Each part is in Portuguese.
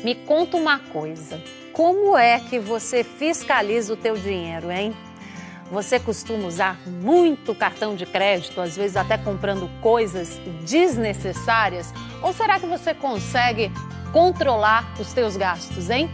Me conta uma coisa, como é que você fiscaliza o teu dinheiro, hein? Você costuma usar muito cartão de crédito, às vezes até comprando coisas desnecessárias? Ou será que você consegue controlar os teus gastos, hein?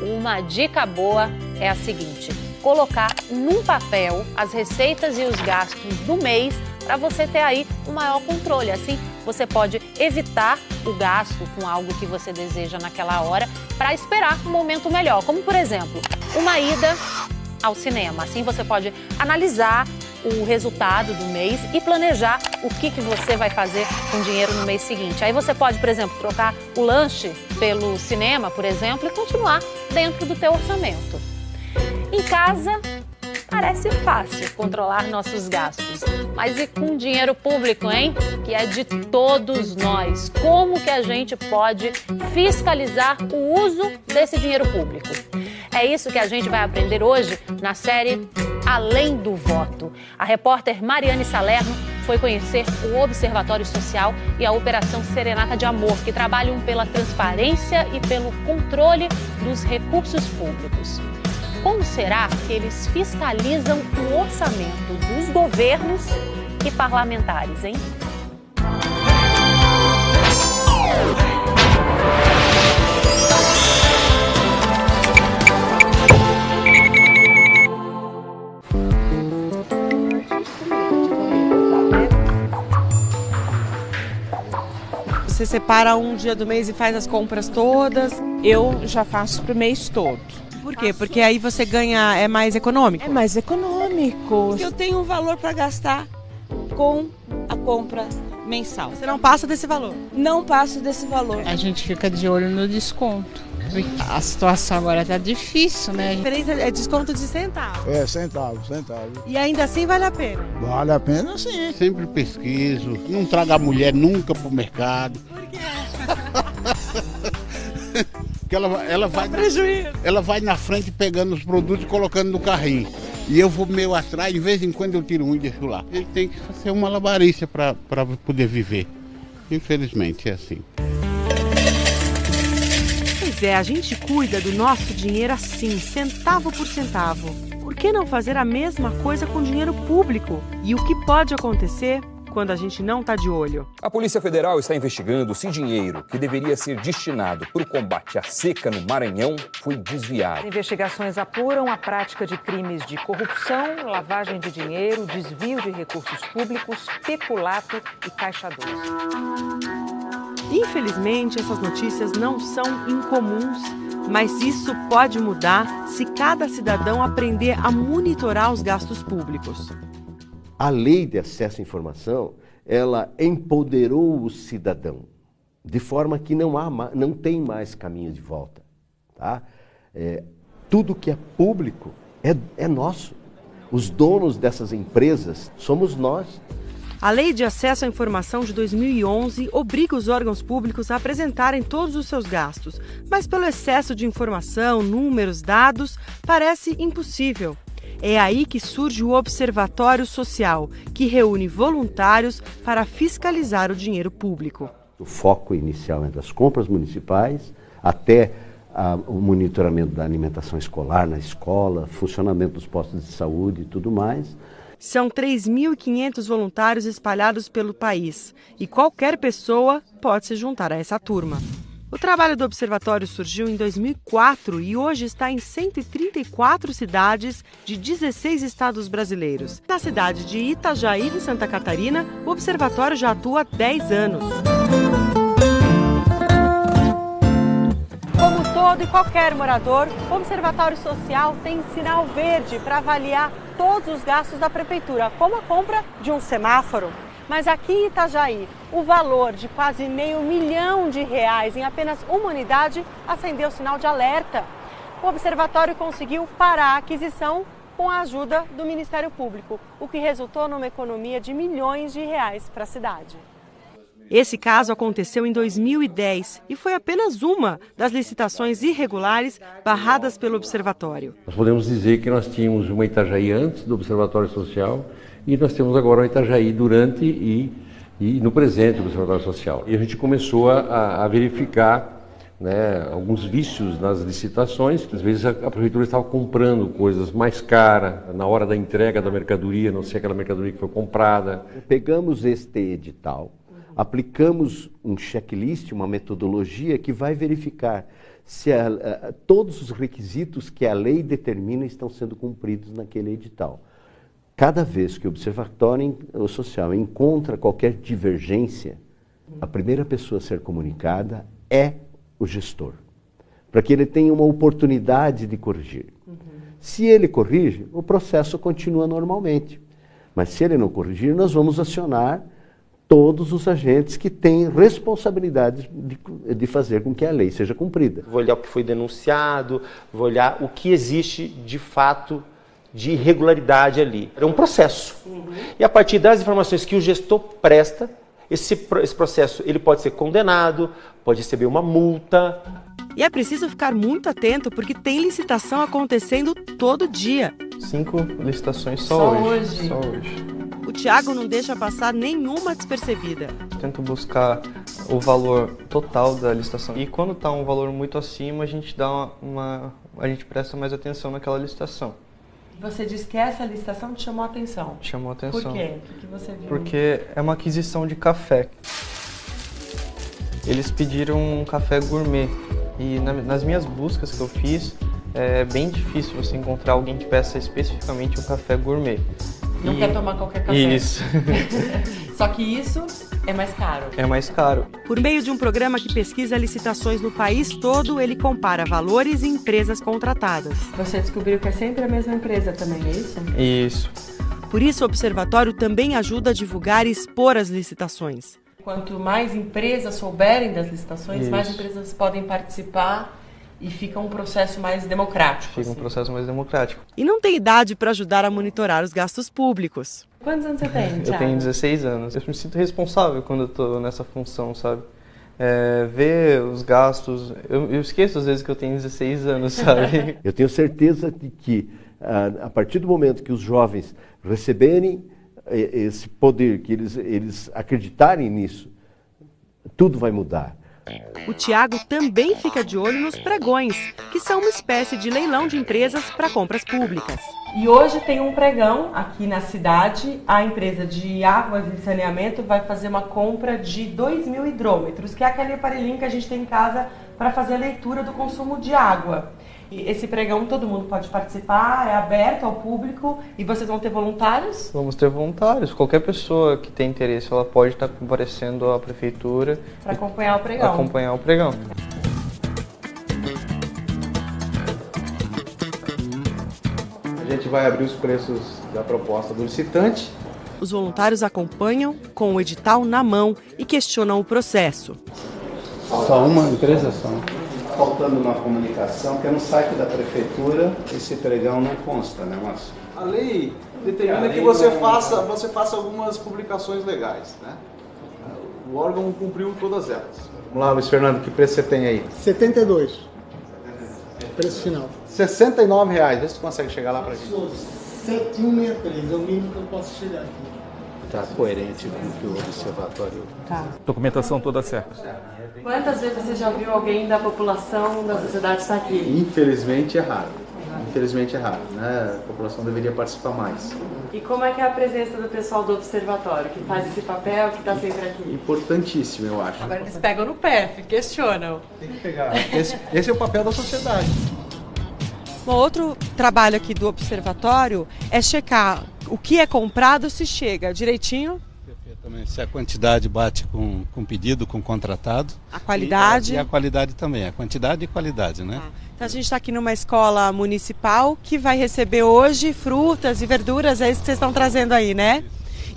Uma dica boa é a seguinte: colocar num papel as receitas e os gastos do mês para você ter aí um maior controle. Assim, você pode evitar o gasto com algo que você deseja naquela hora para esperar um momento melhor, como por exemplo, uma ida ao cinema. Assim você pode analisar o resultado do mês e planejar o que você vai fazer com o dinheiro no mês seguinte. Aí você pode, por exemplo, trocar o lanche pelo cinema, por exemplo, e continuar dentro do teu orçamento. Em casa, parece fácil controlar nossos gastos, mas e com dinheiro público, hein? Que é de todos nós. Como que a gente pode fiscalizar o uso desse dinheiro público? É isso que a gente vai aprender hoje na série Além do Voto. A repórter Mariane Salerno foi conhecer o Observatório Social e a Operação Serenata de Amor, que trabalham pela transparência e pelo controle dos recursos públicos. Como será que eles fiscalizam o orçamento dos governos e parlamentares, hein? Você separa um dia do mês e faz as compras todas? Eu já faço pro mês todo. Por quê? Porque aí você ganha, é mais econômico? É mais econômico. Porque eu tenho um valor para gastar com a compra mensal. Você não passa desse valor? Não passo desse valor. A gente fica de olho no desconto. A situação agora tá difícil, né? A diferença é desconto de centavos. É, centavos. E ainda assim vale a pena? Vale a pena sim. Sempre pesquiso, não trago a mulher nunca pro mercado. Por quê? Porque ela vai na frente pegando os produtos e colocando no carrinho. E eu vou meio atrás, de vez em quando eu tiro um e deixo lá. Ele tem que fazer uma malabarista para poder viver. Infelizmente é assim. Pois é, a gente cuida do nosso dinheiro assim, centavo por centavo. Por que não fazer a mesma coisa com dinheiro público? E o que pode acontecer quando a gente não está de olho? A Polícia Federal está investigando se dinheiro que deveria ser destinado para o combate à seca no Maranhão foi desviado. As investigações apuram a prática de crimes de corrupção, lavagem de dinheiro, desvio de recursos públicos, peculato e caixa 2. Infelizmente, essas notícias não são incomuns, mas isso pode mudar se cada cidadão aprender a monitorar os gastos públicos. A lei de acesso à informação, ela empoderou o cidadão, de forma que não tem mais caminho de volta. Tá? Tudo que é público é nosso. Os donos dessas empresas somos nós. A Lei de Acesso à Informação de 2011 obriga os órgãos públicos a apresentarem todos os seus gastos, mas pelo excesso de informação, números, dados, parece impossível. É aí que surge o Observatório Social, que reúne voluntários para fiscalizar o dinheiro público. O foco inicial é das compras municipais, até o monitoramento da alimentação escolar na escola, funcionamento dos postos de saúde e tudo mais. São 3.500 voluntários espalhados pelo país e qualquer pessoa pode se juntar a essa turma. O trabalho do observatório surgiu em 2004 e hoje está em 134 cidades de 16 estados brasileiros. Na cidade de Itajaí, em Santa Catarina, o observatório já atua há 10 anos. Como todo e qualquer morador, o Observatório Social tem sinal verde para avaliar todos os gastos da prefeitura, como a compra de um semáforo. Mas aqui em Itajaí, o valor de quase R$500 milhão em apenas uma unidade acendeu o sinal de alerta. O observatório conseguiu parar a aquisição com a ajuda do Ministério Público, o que resultou numa economia de milhões de reais para a cidade. Esse caso aconteceu em 2010 e foi apenas uma das licitações irregulares barradas pelo observatório. Nós podemos dizer que nós tínhamos uma Itajaí antes do Observatório Social e nós temos agora uma Itajaí durante e no presente do Observatório Social. E a gente começou a verificar né, alguns vícios nas licitações. Às vezes a prefeitura estava comprando coisas mais caras na hora da entrega da mercadoria, não sei aquela mercadoria que foi comprada. Pegamos este edital, aplicamos um checklist, uma metodologia que vai verificar se todos os requisitos que a lei determina estão sendo cumpridos naquele edital. Cada vez que o Observatório Social encontra qualquer divergência, a primeira pessoa a ser comunicada é o gestor, para que ele tenha uma oportunidade de corrigir. Se ele corrige, o processo continua normalmente. Mas se ele não corrigir, nós vamos acionar todos os agentes que têm responsabilidade de fazer com que a lei seja cumprida. Vou olhar o que foi denunciado, vou olhar o que existe de fato de irregularidade ali. É um processo. E a partir das informações que o gestor presta, esse processo ele pode ser condenado, pode receber uma multa. E é preciso ficar muito atento porque tem licitação acontecendo todo dia. 5 licitações só hoje. O Thiago não deixa passar nenhuma despercebida. Tento buscar o valor total da licitação. E quando está um valor muito acima, a gente dá a gente presta mais atenção naquela licitação. Você disse que essa licitação te chamou a atenção. Chamou a atenção. Por quê? O que você viu? Porque é uma aquisição de café. Eles pediram um café gourmet. E nas minhas buscas que eu fiz, é bem difícil você encontrar alguém que peça especificamente um café gourmet. Não quer tomar qualquer café. Isso. Só que isso é mais caro. É mais caro. Por meio de um programa que pesquisa licitações no país todo, ele compara valores e empresas contratadas. Você descobriu que é sempre a mesma empresa também, é isso? Isso. Por isso, o Observatório também ajuda a divulgar e expor as licitações. Quanto mais empresas souberem das licitações, mais empresas podem participar e fica um processo mais democrático. Fica um processo mais democrático. E não tem idade para ajudar a monitorar os gastos públicos. Quantos anos você tem, Thiago? Eu tenho 16 anos. Eu me sinto responsável quando eu estou nessa função, sabe? Ver os gastos... Eu esqueço às vezes que eu tenho 16 anos, sabe? Eu tenho certeza de que a partir do momento que os jovens receberem esse poder, que eles acreditarem nisso, tudo vai mudar. O Thiago também fica de olho nos pregões, que são uma espécie de leilão de empresas para compras públicas. E hoje tem um pregão aqui na cidade. A empresa de águas e saneamento vai fazer uma compra de 2.000 hidrômetros, que é aquele aparelhinho que a gente tem em casa para fazer a leitura do consumo de água. E esse pregão todo mundo pode participar, é aberto ao público. E vocês vão ter voluntários? Vamos ter voluntários. Qualquer pessoa que tem interesse, ela pode estar comparecendo à prefeitura para acompanhar o pregão. Acompanhar o pregão. A gente vai abrir os preços da proposta do licitante. Os voluntários acompanham com o edital na mão e questionam o processo. Só uma empresa só. Faltando uma comunicação, porque no site da prefeitura esse pregão não consta, né, Márcio? A lei determina que você faça algumas publicações legais, né? O órgão cumpriu todas elas. Vamos lá, Luiz Fernando, que preço você tem aí? 72. Preço final. R$69. Vê se tu consegue chegar lá pra gente. 7163, é o mínimo que eu posso chegar aqui. Tá coerente com o que o observatório... Tá. Documentação toda certa. Quantas vezes você já viu alguém da população da sociedade estar aqui? Infelizmente é raro. Infelizmente é raro, né? A população deveria participar mais. E como é que é a presença do pessoal do observatório, que faz esse papel, que está sempre aqui? Importantíssimo, eu acho. Agora eles pegam no pé, questionam. Tem que pegar. Esse é o papel da sociedade. Bom, outro trabalho aqui do observatório é checar o que é comprado, se chega direitinho. Perfeitamente. Se a quantidade bate com o pedido, com o contratado. A qualidade. E a qualidade também, a quantidade e qualidade, né? Então a gente está aqui numa escola municipal que vai receber hoje frutas e verduras, é isso que vocês estão trazendo aí, né?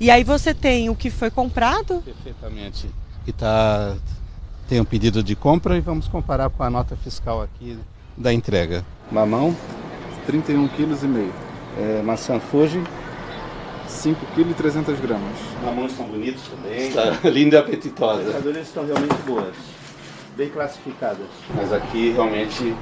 E aí você tem o que foi comprado? Perfeitamente. E tem um pedido de compra e vamos comparar com a nota fiscal aqui da entrega. Mamão, 31,5 kg. Maçã Fuji, 5,3 kg. Mamões são bonitos também. Está linda e apetitosa. As mercadorias estão realmente boas, bem classificadas. Mas aqui realmente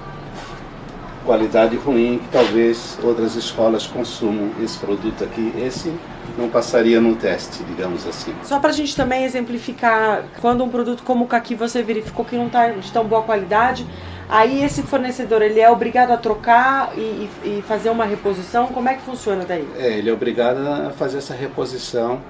qualidade ruim, que talvez outras escolas consumam esse produto aqui. Esse não passaria no teste, digamos assim. Só para a gente também exemplificar, quando um produto como o caqui você verificou que não está de tão boa qualidade, aí esse fornecedor ele é obrigado a trocar e fazer uma reposição? Como é que funciona daí? Ele é obrigado a fazer essa reposição.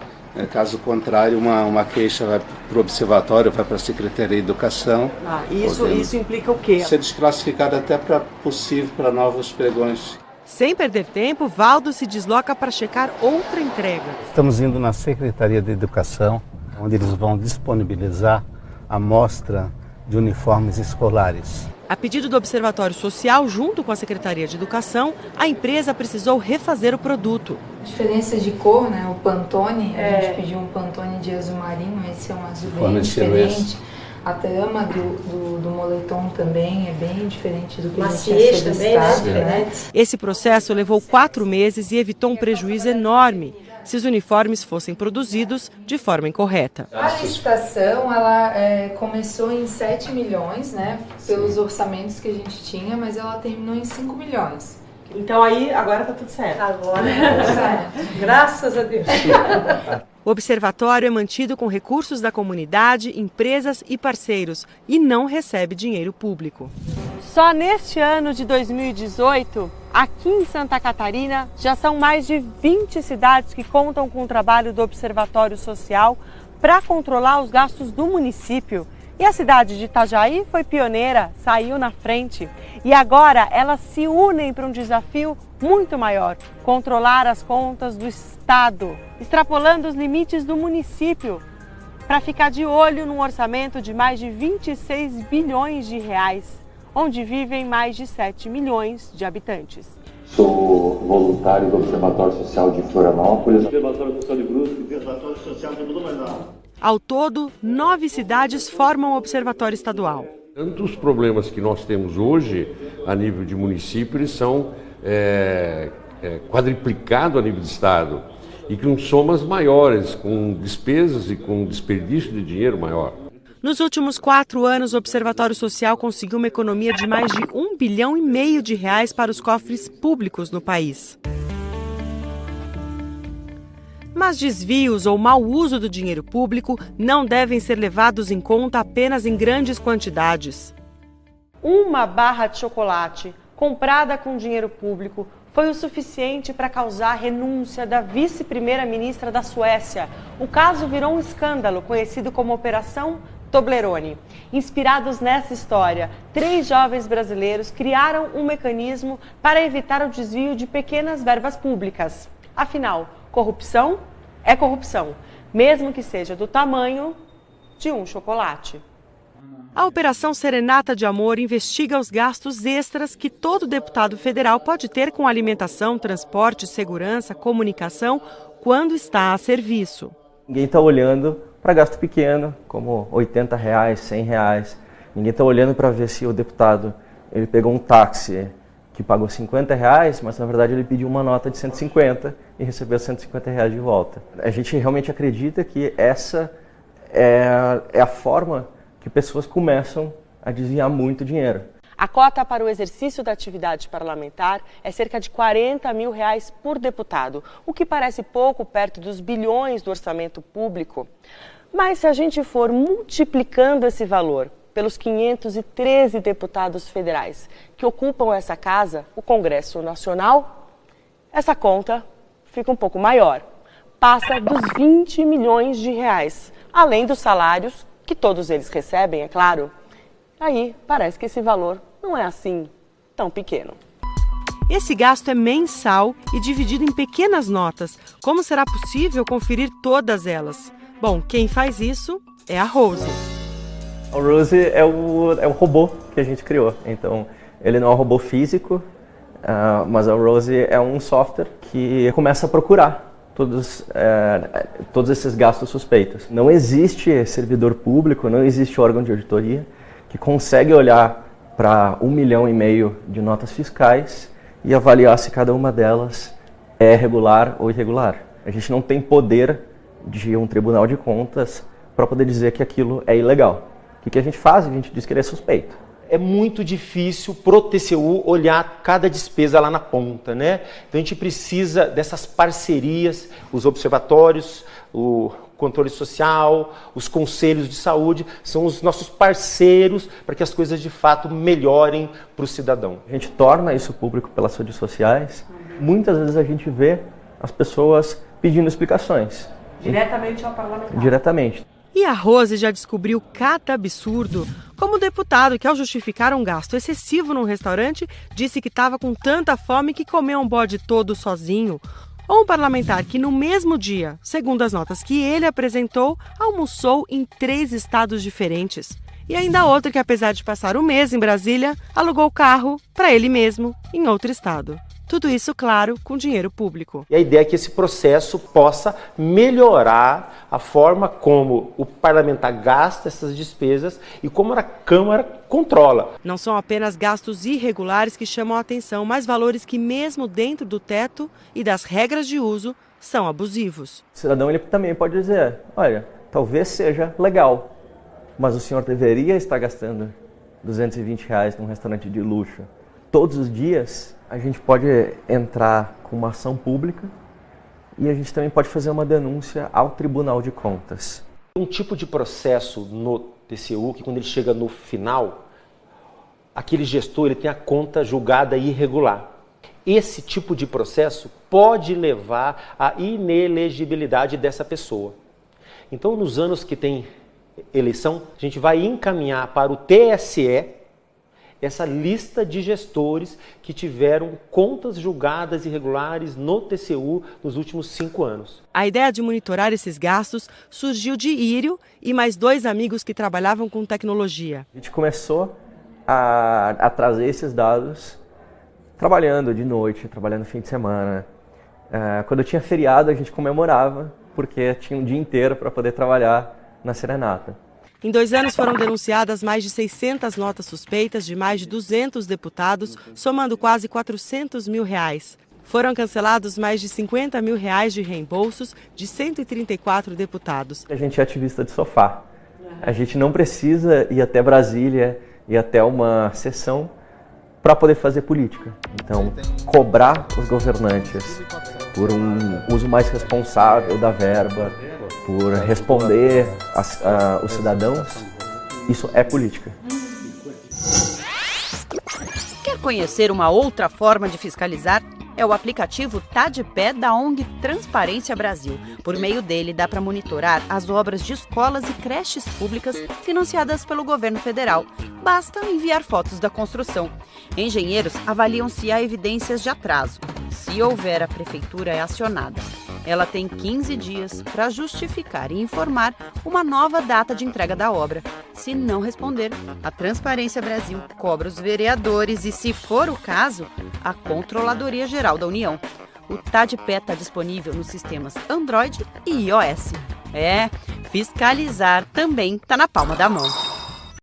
Caso contrário, uma queixa vai para o observatório, vai para a Secretaria de Educação. Isso implica o quê? Ser desclassificado até possível para novos pregões. Sem perder tempo, Valdo se desloca para checar outra entrega. Estamos indo na Secretaria de Educação, onde eles vão disponibilizar a amostra de uniformes escolares. A pedido do Observatório Social, junto com a Secretaria de Educação, a empresa precisou refazer o produto. Diferença de cor, né? O Pantone, a gente pediu um Pantone de azul marinho, esse é um azul bem diferente. A trama do moletom também é bem diferente do que a gente tinha solicitado, né? Esse processo levou 4 meses e evitou um prejuízo enorme se os uniformes fossem produzidos de forma incorreta. A licitação ela começou em 7 milhões, né? Pelos orçamentos que a gente tinha, mas ela terminou em 5 milhões. Então aí, agora tá tudo certo. Agora graças a Deus. O observatório é mantido com recursos da comunidade, empresas e parceiros e não recebe dinheiro público. Só neste ano de 2018, aqui em Santa Catarina, já são mais de 20 cidades que contam com o trabalho do Observatório Social para controlar os gastos do município. E a cidade de Itajaí foi pioneira, saiu na frente. E agora elas se unem para um desafio muito maior: controlar as contas do Estado, extrapolando os limites do município, para ficar de olho num orçamento de mais de 26 bilhões de reais, onde vivem mais de 7 milhões de habitantes. Sou voluntário do Observatório Social de Florianópolis, Observatório Social de Brusque, Observatório Social de Blumenau. Ao todo, 9 cidades formam o Observatório Estadual. Tantos problemas que nós temos hoje a nível de município, eles são quadriplicados a nível de Estado e com somas maiores, com despesas e com desperdício de dinheiro maior. Nos últimos 4 anos, o Observatório Social conseguiu uma economia de mais de 1,5 bilhão de reais para os cofres públicos no país. Mas desvios ou mau uso do dinheiro público não devem ser levados em conta apenas em grandes quantidades. Uma barra de chocolate comprada com dinheiro público foi o suficiente para causar a renúncia da vice-primeira-ministra da Suécia. O caso virou um escândalo conhecido como Operação Toblerone. Inspirados nessa história, 3 jovens brasileiros criaram um mecanismo para evitar o desvio de pequenas verbas públicas. Afinal, corrupção é corrupção, mesmo que seja do tamanho de um chocolate. A Operação Serenata de Amor investiga os gastos extras que todo deputado federal pode ter com alimentação, transporte, segurança, comunicação, quando está a serviço. Ninguém está olhando para gasto pequeno, como R$80, R$100. Ninguém está olhando para ver se o deputado ele pegou um táxi que pagou R$50, mas na verdade ele pediu uma nota de 150 e recebeu R$150 de volta. A gente realmente acredita que essa é a forma que pessoas começam a desviar muito dinheiro. A cota para o exercício da atividade parlamentar é cerca de R$40 mil por deputado, o que parece pouco perto dos bilhões do orçamento público. Mas se a gente for multiplicando esse valor pelos 513 deputados federais que ocupam essa casa, o Congresso Nacional, essa conta fica um pouco maior. Passa dos R$20 milhões, além dos salários que todos eles recebem, é claro. Aí parece que esse valor não é assim tão pequeno. Esse gasto é mensal e dividido em pequenas notas. Como será possível conferir todas elas? Bom, quem faz isso é a Rose. O Rose é o robô que a gente criou. Então, ele não é um robô físico, mas a Rose é um software que começa a procurar todos esses gastos suspeitos. Não existe servidor público, não existe órgão de auditoria que consegue olhar para 1,5 milhão de notas fiscais e avaliar se cada uma delas é regular ou irregular. A gente não tem poder de um tribunal de contas para poder dizer que aquilo é ilegal. O que a gente faz? A gente diz que ele é suspeito. É muito difícil pro TCU olhar cada despesa lá na ponta, né? Então a gente precisa dessas parcerias, os observatórios, o controle social, os conselhos de saúde, são os nossos parceiros para que as coisas de fato melhorem para o cidadão. A gente torna isso público pelas redes sociais. Muitas vezes a gente vê as pessoas pedindo explicações. Diretamente ao parlamentar. Diretamente. E a Rose já descobriu cada absurdo, como o deputado que, ao justificar um gasto excessivo num restaurante, disse que estava com tanta fome que comeu um bode todo sozinho. Ou um parlamentar que, no mesmo dia, segundo as notas que ele apresentou, almoçou em 3 estados diferentes. E ainda outro que, apesar de passar um mês em Brasília, alugou o carro para ele mesmo em outro estado. Tudo isso, claro, com dinheiro público. E a ideia é que esse processo possa melhorar a forma como o parlamentar gasta essas despesas e como a Câmara controla. Não são apenas gastos irregulares que chamam a atenção, mas valores que, mesmo dentro do teto e das regras de uso, são abusivos. O cidadão ele também pode dizer, olha, talvez seja legal, mas o senhor deveria estar gastando R$220 num restaurante de luxo todos os dias. A gente pode entrar com uma ação pública e a gente também pode fazer uma denúncia ao Tribunal de Contas. Um tipo de processo no TCU que, quando ele chega no final, aquele gestor ele tem a conta julgada irregular. Esse tipo de processo pode levar à inelegibilidade dessa pessoa. Então, nos anos que tem eleição, a gente vai encaminhar para o TSE essa lista de gestores que tiveram contas julgadas irregulares no TCU nos últimos 5 anos. A ideia de monitorar esses gastos surgiu de Írio e mais 2 amigos que trabalhavam com tecnologia. A gente começou a trazer esses dados trabalhando de noite, trabalhando no fim de semana. Quando tinha feriado, a gente comemorava, porque tinha um dia inteiro para poder trabalhar na serenata. Em 2 anos foram denunciadas mais de 600 notas suspeitas de mais de 200 deputados, somando quase R$400 mil. Foram cancelados mais de R$50 mil de reembolsos de 134 deputados. A gente é ativista de sofá. A gente não precisa ir até Brasília, ir até uma sessão para poder fazer política. Então, cobrar os governantes por um uso mais responsável da verba, por responder os cidadãos, isso é política. Quer conhecer uma outra forma de fiscalizar? É o aplicativo Tá de Pé da ONG Transparência Brasil. Por meio dele, dá para monitorar as obras de escolas e creches públicas financiadas pelo governo federal. Basta enviar fotos da construção. Engenheiros avaliam se há evidências de atraso. Se houver, a prefeitura é acionada. Ela tem 15 dias para justificar e informar uma nova data de entrega da obra. Se não responder, a Transparência Brasil cobra os vereadores e, se for o caso, a Controladoria Geral da União. O Tá de Pé está disponível nos sistemas Android e iOS. Fiscalizar também está na palma da mão.